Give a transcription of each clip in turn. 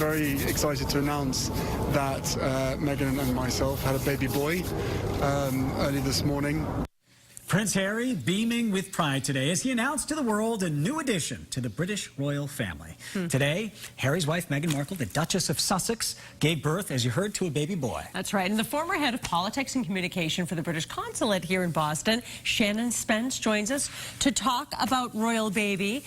Very excited to announce that Meghan and myself had a baby boy early this morning. Prince Harry beaming with pride today as he announced to the world a new addition to the British royal family. Today, Harry's wife, Meghan Markle, the Duchess of Sussex, gave birth, as you heard, to a baby boy. That's right. And the former head of politics and communication for the British Consulate here in Boston, Shannon Spence, joins us to talk about royal baby.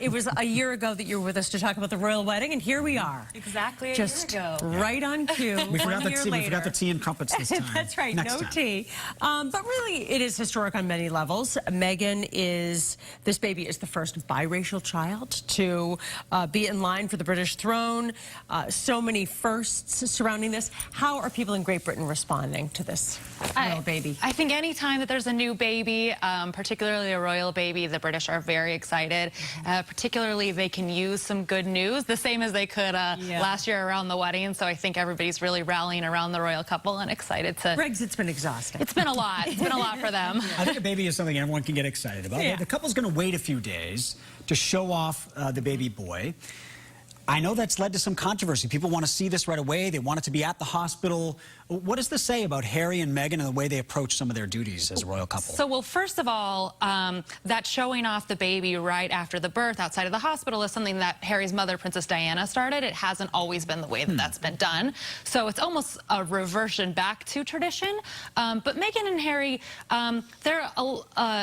It was a year ago that you were with us to talk about the royal wedding, and here we are. Exactly Just a year ago. right on cue. We forgot the tea and crumpets this time. That's right, Next no time. tea. But really, it is historic on many levels. This baby is the first biracial child to be in line for the British throne. So many firsts surrounding this. How are people in Great Britain responding to this royal baby? I think any time that there's a new baby, particularly a royal baby, the British are very excited. Particularly, they can use some good news, the same as they could last year around the wedding. So I think everybody's really rallying around the royal couple and excited to... Brexit's been exhausting. It's been a lot. It's been a lot for them. I think a baby is something everyone can get excited about. Yeah. The couple's going to wait a few days to show off the baby boy. I know that's led to some controversy. People want to see this right away. They want it to be at the hospital. What does this say about Harry and Meghan and the way they approach some of their duties as a royal couple? So, well, first of all, that showing off the baby right after the birth outside of the hospital is something that Harry's mother, Princess Diana, started. It hasn't always been the way that that's been done. So it's almost a reversion back to tradition. But Meghan and Harry, they're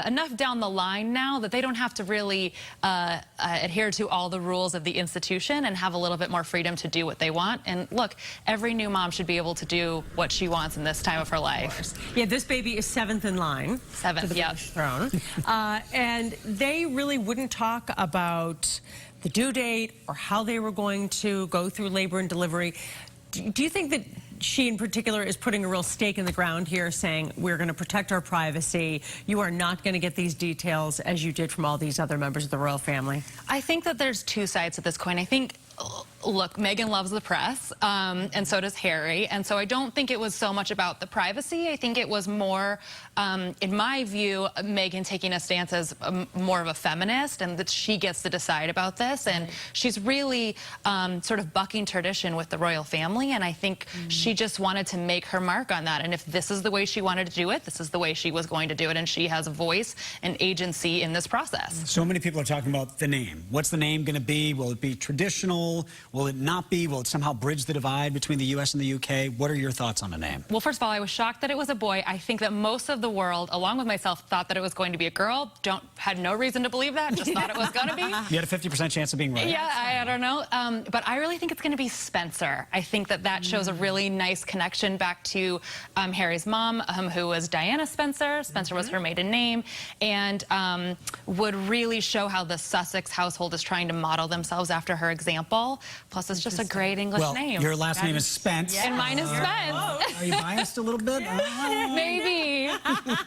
enough down the line now that they don't have to really adhere to all the rules of the institution and have a little bit more freedom to do what they want. And look, every new mom should be able to do what she wants in this time of her life. Yeah, this baby is 7th in line. Seventh, to the yep. British throne. And they really wouldn't talk about the due date or how they were going to go through labor and delivery. Do you think that she in particular is putting a real stake in the ground here, saying we're going to protect our privacy, you are not going to get these details as you did from all these other members of the royal family? I think that there's two sides to this coin. I think, look, Meghan loves the press, and so does Harry, and so I don't think it was so much about the privacy. I think it was more, in my view, Meghan taking a stance as more of a feminist, and that she gets to decide about this, and she's really sort of bucking tradition with the royal family, and I think she just wanted to make her mark on that, and if this is the way she wanted to do it, this is the way she was going to do it, and she has a voice and agency in this process. So many people are talking about the name. What's the name going to be? Will it be traditional? Will it not be? Will it somehow bridge the divide between the U.S. and the U.K.? What are your thoughts on the name? Well, first of all, I was shocked that it was a boy. I think that most of the world, along with myself, thought that it was going to be a girl. Had no reason to believe that, just thought it was going to be. You had a 50% chance of being right. Yeah, I don't know. But I really think it's going to be Spencer. I think that shows a really nice connection back to Harry's mom, who was Diana Spencer. Spencer was her maiden name, and would really show how the Sussex household is trying to model themselves after her example. Plus, it's just a great English name. Your last name is Spence. Yeah. And mine is Spence. Are you biased a little bit? Maybe.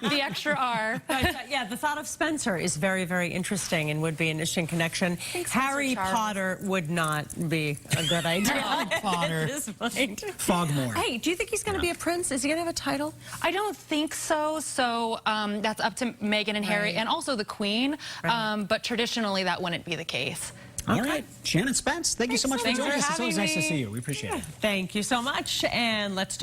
The extra R. Yeah, the thought of Spencer is very, very interesting and would be an interesting connection. Harry Potter would not be a good idea. Potter. At this point. Fogmore. Hey, do you think he's going to be a prince? Is he going to have a title? I don't think so. So that's up to Meghan and Harry and also the Queen. But traditionally, that wouldn't be the case. All right. Shannon Spence, thank you so much for Thanks joining for us. It's always having nice to me. see you. We appreciate it. Thank you so much. And let's